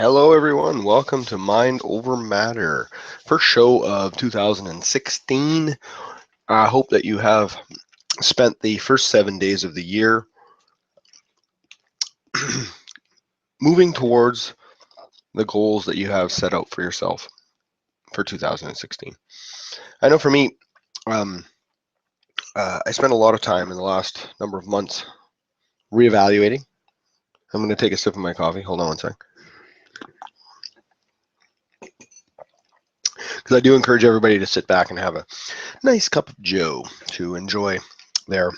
Hello, everyone. Welcome to Mind Over Matter, first show of 2016. I hope that you have spent the first 7 days of the year moving towards the goals that you have set out for yourself for 2016. I know for me, um, I spent a lot of time in the last number of months reevaluating. I'm going to take a sip of my coffee. Hold on one sec. Because I do encourage everybody to sit back and have a nice cup of Joe to enjoy their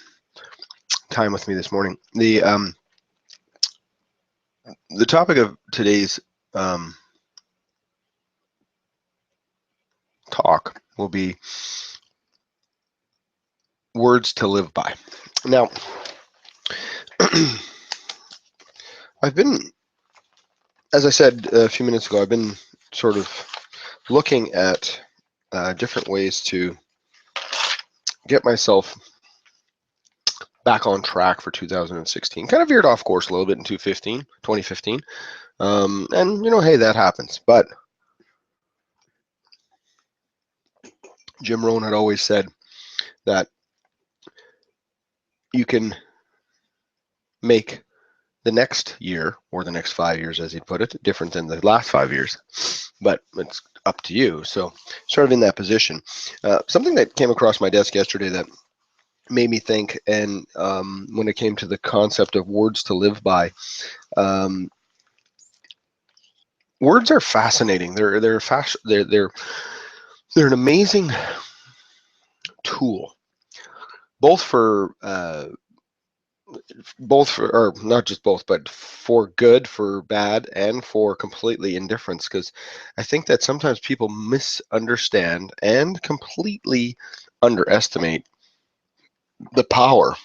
time with me this morning. The topic of today's um, talk will be words to live by. Now, I've been, as I said a few minutes ago, I've been sort of looking at different ways to get myself back on track for 2016. Kind of veered off course a little bit in 2015. And, hey, that happens. But Jim Rohn had always said that you can make the next year, or the next 5 years, as he put it, different than the last 5 years, but it's up to you. So, sort of in that position. Something that came across my desk yesterday that made me think, and when it came to the concept of words to live by, um, words are fascinating. They're an amazing tool, both for or not just both, but for good, for bad, and for completely indifference. Because I think that sometimes people misunderstand and completely underestimate the power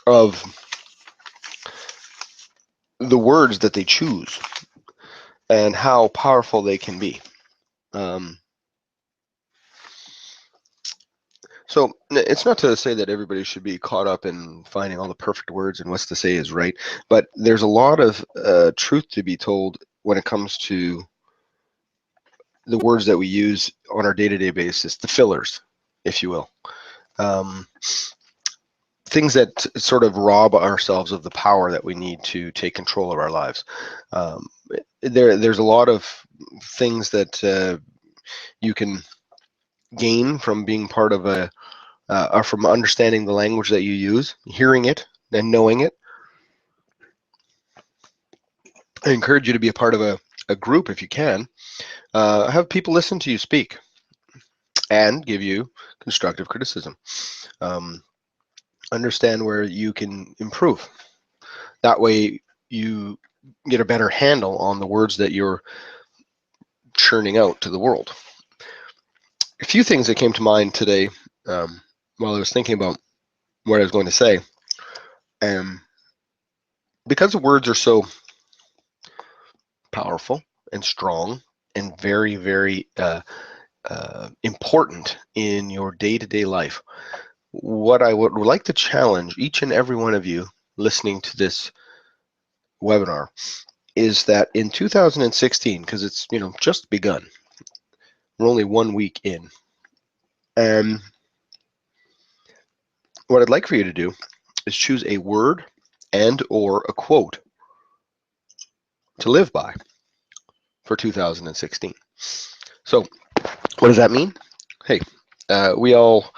of the words that they choose and how powerful they can be. Um, so it's not to say that everybody should be caught up in finding all the perfect words and what's to say is right, but there's a lot of truth to be told when it comes to the words that we use on our day-to-day basis, the fillers, if you will. Um, Things that sort of rob ourselves of the power that we need to take control of our lives. Um, there's a lot of things that you can gain from being part of or from understanding the language that you use, hearing it and knowing it. I encourage you to be a part of a group if you can. Have people listen to you speak and give you constructive criticism. Um, Understand where you can improve. That way you get a better handle on the words that you're churning out to the world. A few things that came to mind today while I was thinking about what I was going to say. Um, because the words are so powerful and strong and very, very important in your day-to-day life, what I would like to challenge each and every one of you listening to this webinar is that in 2016, because it's just begun, we're only 1 week in, and what I'd like for you to do is choose a word and or a quote to live by for 2016. So what does that mean? Hey, we all,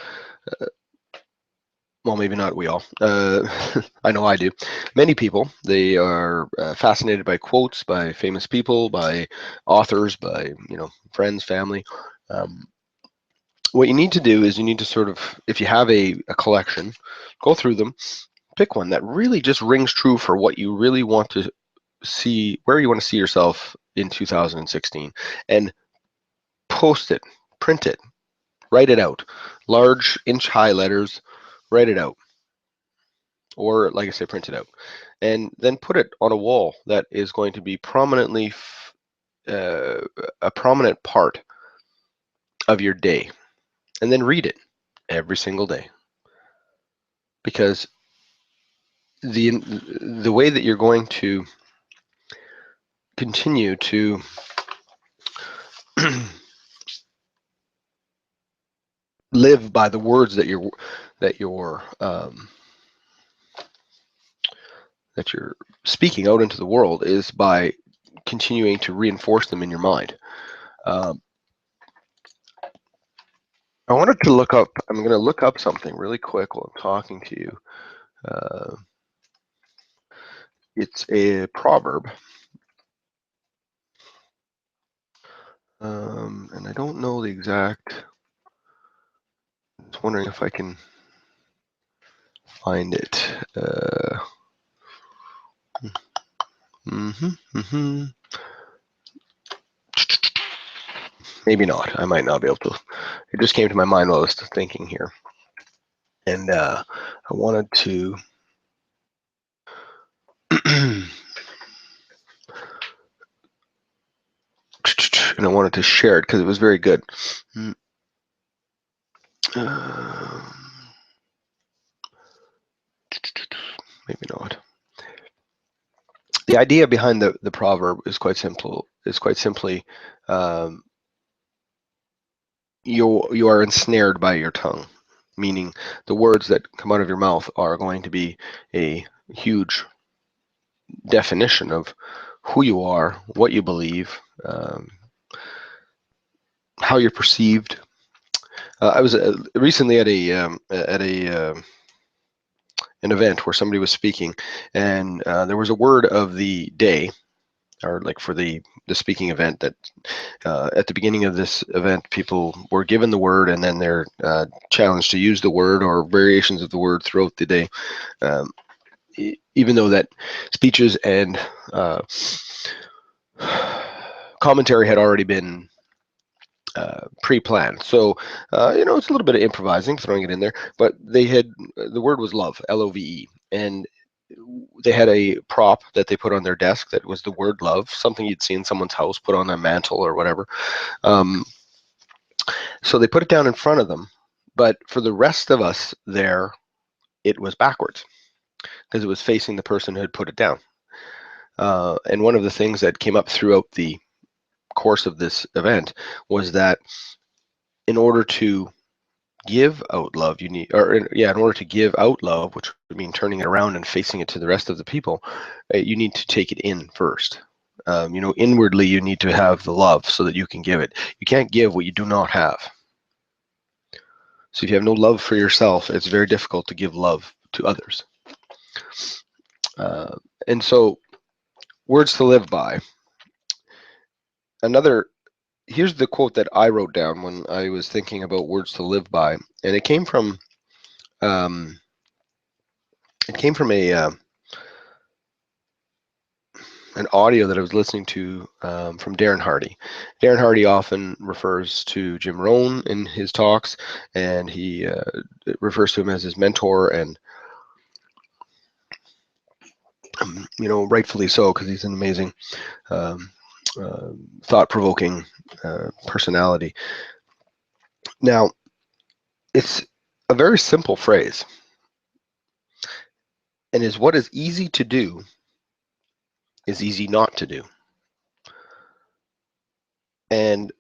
well, maybe not we all, I know I do. Many people, they are fascinated by quotes, by famous people, by authors, by, friends, family. Um, what you need to do is you need to sort of, if you have a collection, go through them, pick one that really just rings true for what you really want to see, where you want to see yourself in 2016, and post it, print it, write it out, large inch high letters, write it out, or like I say, print it out, and then put it on a wall that is going to be prominently uh, a prominent part of your day, and then read it every single day, because the way that you're going to continue to live by the words that you're that you're speaking out into the world is by continuing to reinforce them in your mind. Um, I wanted to look up. I'm going to look up something really quick while I'm talking to you. Uh, it's a proverb, and I don't know the exact. I was wondering if I can find it. Mm-hmm. Maybe not. I might not be able to. It just came to my mind while I was thinking here, and I wanted to. And I wanted to share it because it was very good. Uh, Maybe not. The idea behind the proverb is quite simple. It's quite simply, um, you are ensnared by your tongue, meaning the words that come out of your mouth are going to be a huge definition of who you are, what you believe, how you're perceived. I was recently at a an event where somebody was speaking, and there was a word of the day, or like for the speaking event, that at the beginning of this event, people were given the word, and then they're challenged to use the word or variations of the word throughout the day. Um, Even though that speeches and commentary had already been pre-planned. So, it's a little bit of improvising, throwing it in there. But the word was love, Love, and they had a prop that they put on their desk that was the word love, something you'd see in someone's house, put on their mantle or whatever. Um, so they put it down in front of them, but for the rest of us there, it was backwards because it was facing the person who had put it down. And one of the things that came up throughout the course of this event was that in order to give out love, you need, or yeah, in order to give out love, which would mean turning it around and facing it to the rest of the people, you need to take it in first. Inwardly, you need to have the love so that you can give it. You can't give what you do not have. So if you have no love for yourself, it's very difficult to give love to others. Uh, and so, words to live by. Another, here's the quote that I wrote down when I was thinking about words to live by, and um, it came from an audio that I was listening to from Darren Hardy. Darren Hardy often refers to Jim Rohn in his talks, and he refers to him as his mentor, and rightfully so, because he's an amazing, um, thought-provoking personality. Now, it's a very simple phrase, and is what is easy to do is easy not to do. And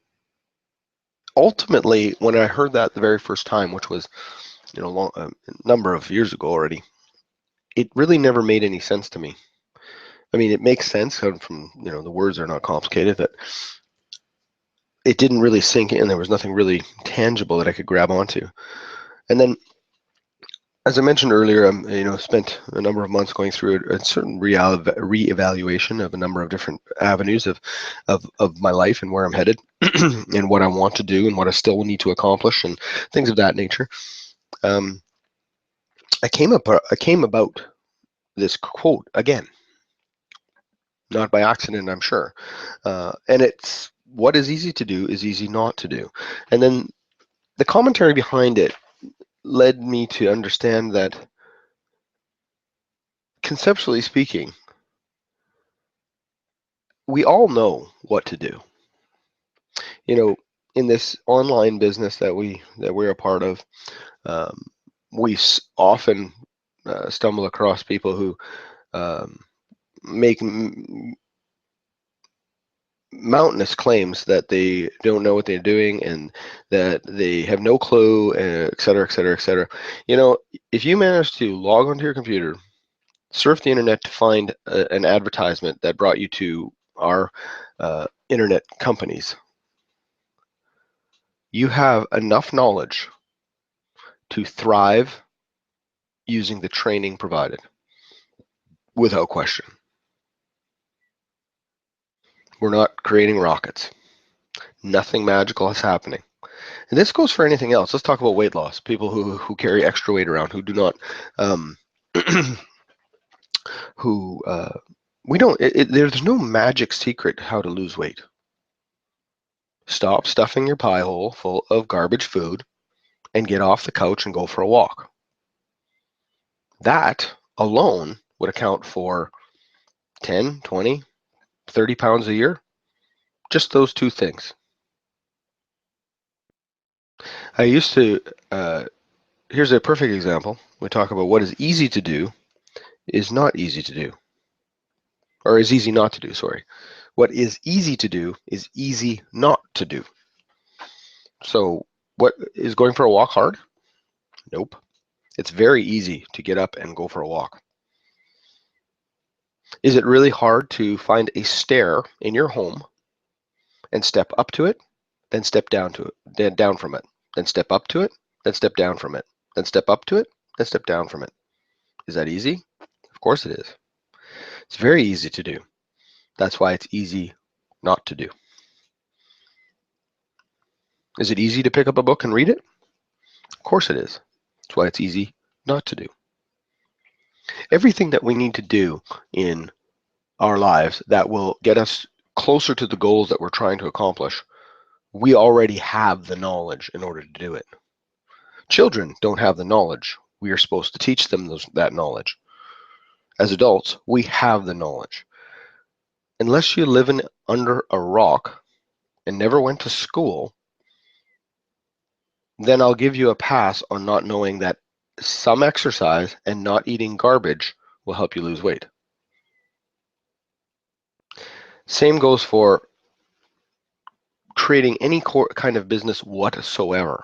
ultimately, when I heard that the very first time, which was a number of years ago already, it really never made any sense to me. I mean, it makes sense from the words are not complicated, but it didn't really sink in. There was nothing really tangible that I could grab onto. And then, as I mentioned earlier, spent a number of months going through a certain reevaluation of a number of different avenues of my life and where I'm headed, and what I want to do and what I still need to accomplish and things of that nature. Um, I came about this quote again, not by accident, I'm sure. And it's what is easy to do is easy not to do. And then the commentary behind it led me to understand that, conceptually speaking, we all know what to do. In this online business that we're a part of, um, we often stumble across people who um, make mountainous claims that they don't know what they're doing and that they have no clue, et cetera, et cetera, et cetera. If you manage to log onto your computer, surf the internet to find an advertisement that brought you to our internet companies, you have enough knowledge to thrive using the training provided, without question. We're not creating rockets. Nothing magical is happening. And this goes for anything else. Let's talk about weight loss. People who carry extra weight around, who do not, who we don't. There's no magic secret how to lose weight. Stop stuffing your pie hole full of garbage food and get off the couch and go for a walk. That alone would account for 10, 20, 30 pounds a year. Just those two things. I used to, here's a perfect example. We talk about what is easy to do is not easy to do, or is easy not to do, sorry. What is easy to do is easy not to do. So what is going for a walk hard? Nope. It's very easy to get up and go for a walk. Is it really hard to find a stair in your home and step up to it, then step down to it, then down from it, then step up to it, then step down from it, then step up to it, then step down from it? Is that easy? Of course it is. It's very easy to do. That's why it's easy not to do. Is it easy to pick up a book and read it? Of course it is. That's why it's easy not to do. Everything that we need to do in our lives that will get us closer to the goals that we're trying to accomplish, we already have the knowledge in order to do it. Children don't have the knowledge. We are supposed to teach them that knowledge. As adults, we have the knowledge. Unless you live under a rock and never went to school, then I'll give you a pass on not knowing that some exercise and not eating garbage will help you lose weight. Same goes for creating any kind of business whatsoever.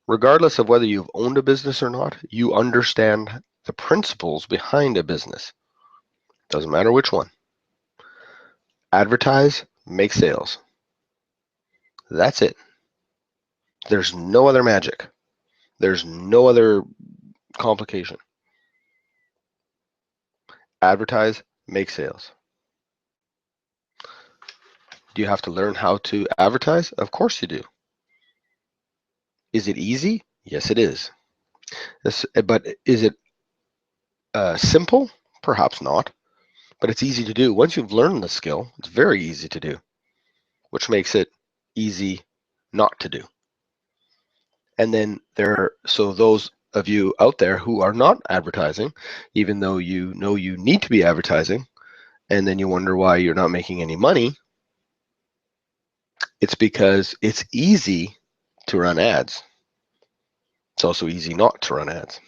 Regardless of whether you've owned a business or not, you understand the principles behind a business. Doesn't matter which one. Advertise, make sales. That's it. There's no other magic. There's no other complication. Advertise, make sales. Do you have to learn how to advertise? Of course you do. Is it easy? Yes, it is. But is it simple? Perhaps not. But it's easy to do. Once you've learned the skill, it's very easy to do, which makes it easy not to do. And then so those of you out there who are not advertising, even though you know you need to be advertising, and then you wonder why you're not making any money, it's because it's easy to run ads. It's also easy not to run ads.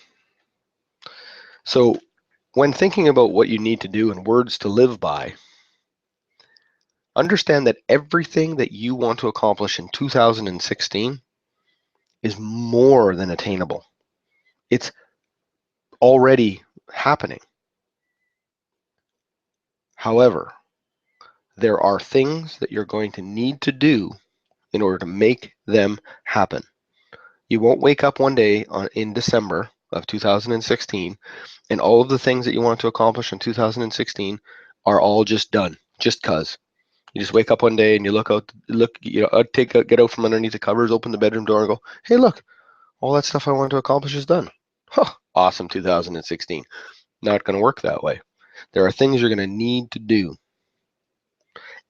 So when thinking about what you need to do and words to live by, understand that everything that you want to accomplish in 2016 is more than attainable. It's already happening. However, there are things that you're going to need to do in order to make them happen. You won't wake up one day in December of 2016 and all of the things that you want to accomplish in 2016 are all just done, just cause. You just wake up one day and you get out from underneath the covers, open the bedroom door and go, hey, look, all that stuff I want to accomplish is done. Huh, awesome 2016. Not going to work that way. There are things you're going to need to do.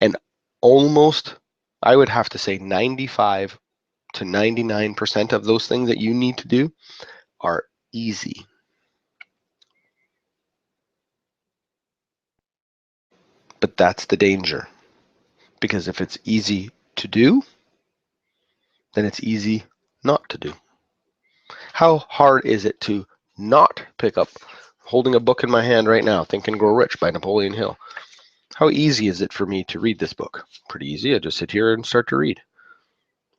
And almost, I would have to say 95 to 99% of those things that you need to do are easy. But that's the danger. Because if it's easy to do, then it's easy not to do. How hard is it to not pick up, holding a book in my hand right now, Think and Grow Rich by Napoleon Hill? How easy is it for me to read this book? Pretty easy. I just sit here and start to read.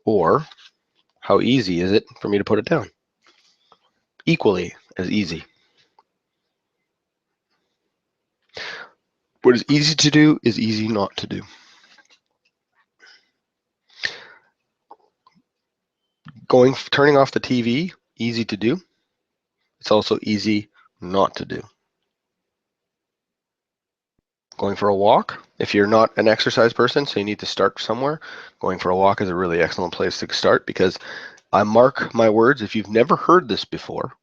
Or how easy is it for me to put it down? Equally as easy. What is easy to do is easy not to do. Turning off the TV, easy to do. It's also easy not to do. Going for a walk, if you're not an exercise person, so you need to start somewhere, going for a walk is a really excellent place to start, because I mark my words, if you've never heard this before,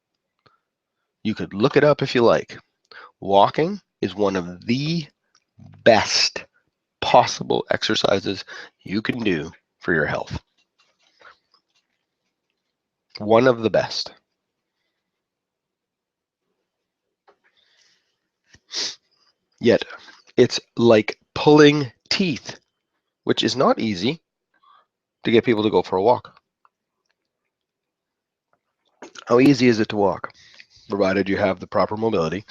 you could look it up if you like. Walking is one of the best possible exercises you can do for your health. One of the best. Yet, it's like pulling teeth, which is not easy to get people to go for a walk. How easy is it to walk, provided you have the proper mobility?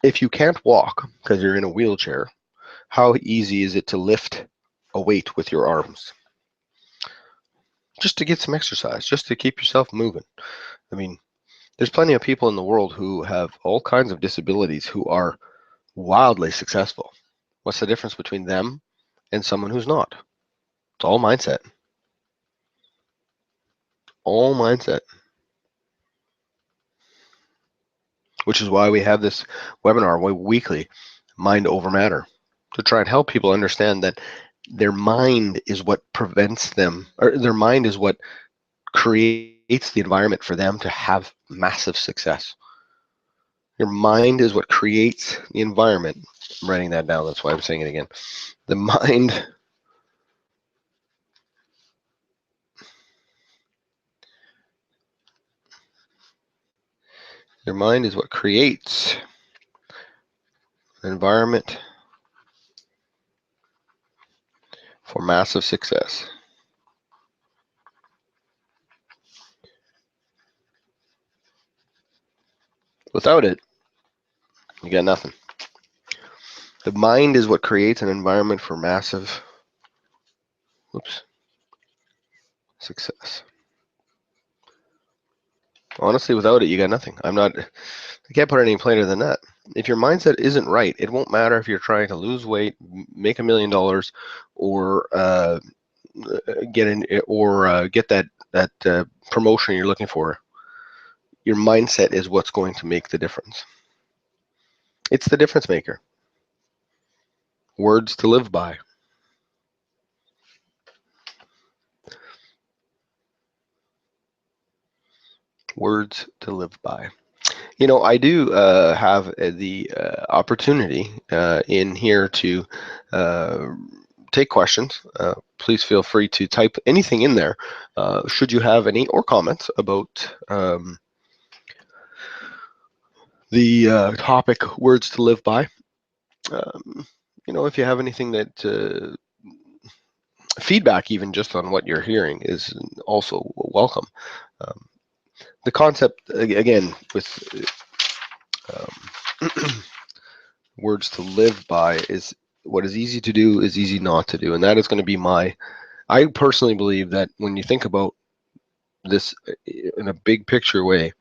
If you can't walk because you're in a wheelchair, how easy is it to lift a weight with your arms? Just to get some exercise, just to keep yourself moving. I mean, there's plenty of people in the world who have all kinds of disabilities who are wildly successful. What's the difference between them and someone who's not? It's all mindset. All mindset. Which is why we have this webinar weekly, Mind Over Matter, to try and help people understand that their mind is what prevents them, or their mind is what creates the environment for them to have massive success. Your mind is what creates the environment. I'm writing that down, that's why I'm saying it again. The mind Your mind is what creates an environment for massive success. Without it, you got nothing. The mind is what creates an environment for massive success. Honestly, without it, you got nothing. I can't put it any plainer than that. If your mindset isn't right, it won't matter if you're trying to lose weight, make $1 million, or get that promotion you're looking for. Your mindset is what's going to make the difference. It's the difference maker. Words to live by. Words to live by. You know, I do have the opportunity in here to take questions. Please feel free to type anything in there, should you have any, or comments about the topic, words to live by. You know, if you have anything that feedback, even just on what you're hearing, is also welcome. The concept, again, with words to live by, is what is easy to do is easy not to do. And that is going to be I personally believe that when you think about this in a big picture way,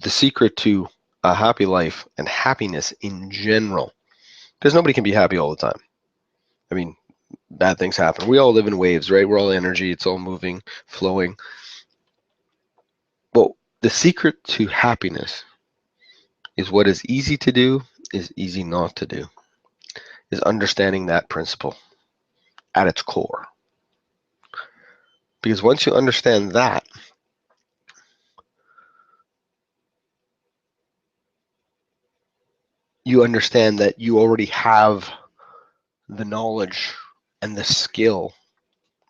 the secret to a happy life and happiness in general, because nobody can be happy all the time. I mean, bad things happen. We all live in waves, right? We're all energy. It's all moving, flowing. But the secret to happiness is what is easy to do is easy not to do, is understanding that principle at its core. Because once you understand that, you understand that you already have the knowledge and the skill.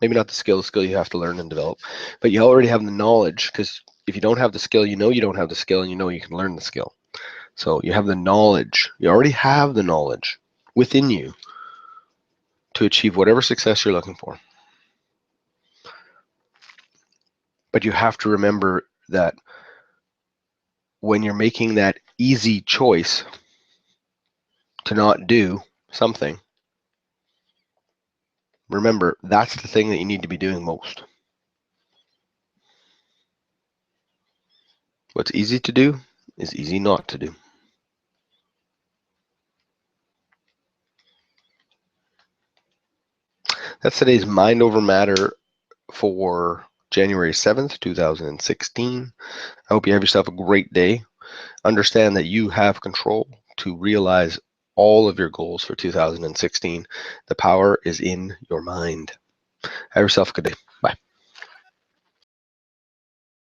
Maybe not the skill you have to learn and develop, but you already have the knowledge, because if you don't have the skill, you know you don't have the skill, and you know you can learn the skill. So you have the knowledge. You already have the knowledge within you to achieve whatever success you're looking for. But you have to remember that when you're making that easy choice, to not do something, remember that's the thing that you need to be doing most. What's easy to do is easy not to do. That's today's Mind Over Matter for January 7th, 2016. I hope you have yourself a great day. Understand that you have control to realize all of your goals for 2016. The power is in your mind. Have yourself a good day. Bye.